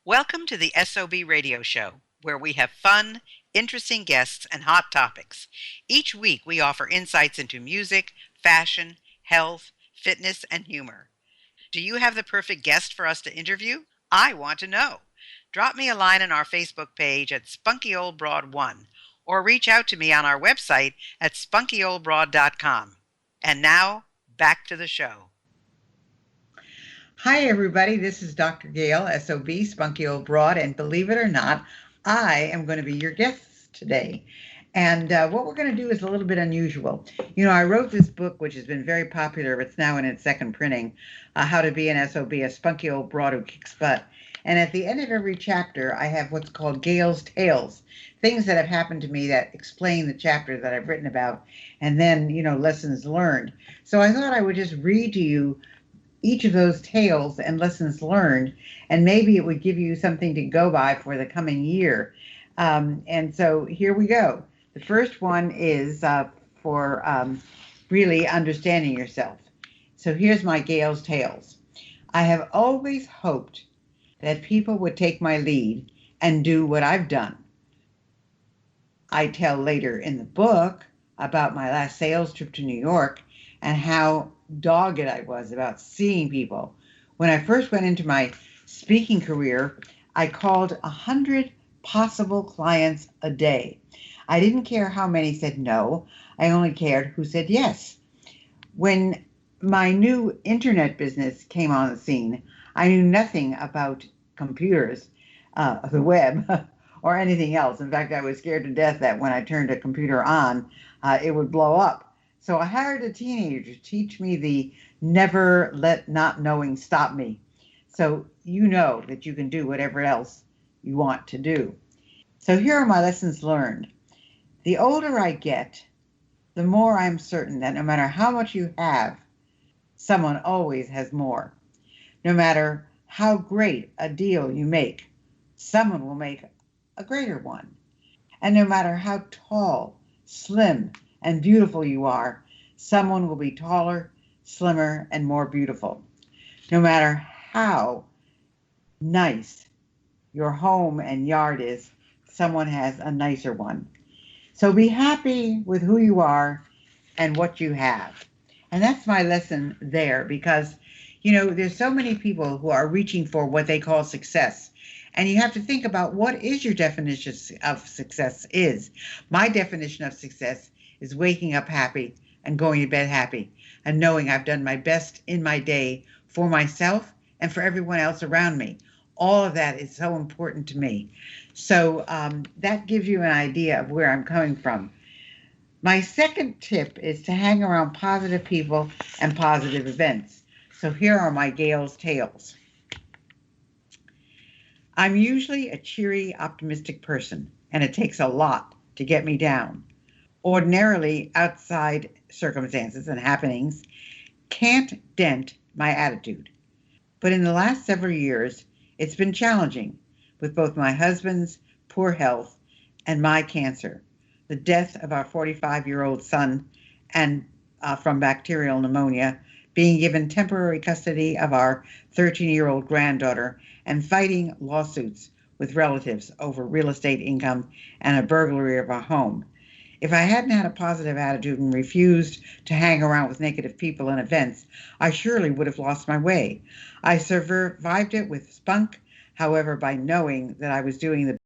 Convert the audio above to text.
Welcome to the SOB radio show, where we have fun, interesting guests, and hot topics. Each week, we offer insights into music, fashion, health, fitness, and humor. Do you have the perfect guest for us to interview? I want to know. Drop me a line on our Facebook page at SpunkyOldBroad1 or reach out to me on our website at SpunkyOldBroad.com. And now, back to the show. Hi, everybody. This is Dr. Gayle, S.O.B, Spunky Old Broad, and believe it or not, I am going to be your guest today. And what we're going to do is a little bit unusual. I wrote this book, which has been very popular. It's now in its second printing, How to Be an S.O.B, a Spunky Old Broad Who Kicks Butt. And at the end of every chapter, I have what's called Gayle's Tales, things that have happened to me that explain the chapter that I've written about, and then, lessons learned. So I thought I would just read to you each of those tales and lessons learned, and maybe it would give you something to go by for the coming year. And so here we go. The first one is for really understanding yourself. So here's my Gayle's Tales. I have always hoped that people would take my lead and do what I've done. I tell later in the book about my last sales trip to New York and how dogged I was about seeing people. When I first went into my speaking career, I called 100 possible clients a day. I didn't care how many said no. I only cared who said yes. When my new internet business came on the scene, I knew nothing about computers, the web, or anything else. In fact, I was scared to death that when I turned a computer on, it would blow up. So I hired a teenager to teach me the never let not knowing stop me. So you know that you can do whatever else you want to do. So here are my lessons learned. The older I get, the more I'm certain that no matter how much you have, someone always has more. No matter how great a deal you make, someone will make a greater one. And no matter how tall, slim, and beautiful you are, someone will be taller, slimmer, and more beautiful. No matter how nice your home and yard is, someone has a nicer one. So be happy with who you are and what you have. And that's my lesson there because, there's so many people who are reaching for what they call success. And you have to think about what is your definition of success is. My definition of success is waking up happy and going to bed happy and knowing I've done my best in my day for myself and for everyone else around me. All of that is so important to me. So that gives you an idea of where I'm coming from. My second tip is to hang around positive people and positive events. So here are my Gayle's Tales. I'm usually a cheery, optimistic person, and it takes a lot to get me down. Ordinarily, outside circumstances and happenings can't dent my attitude. But in the last several years, it's been challenging with both my husband's poor health and my cancer, the death of our 45-year-old son and from bacterial pneumonia, being given temporary custody of our 13-year-old granddaughter, and fighting lawsuits with relatives over real estate income and a burglary of our home. If I hadn't had a positive attitude and refused to hang around with negative people and events, I surely would have lost my way. I survived it with spunk, however, by knowing that I was doing the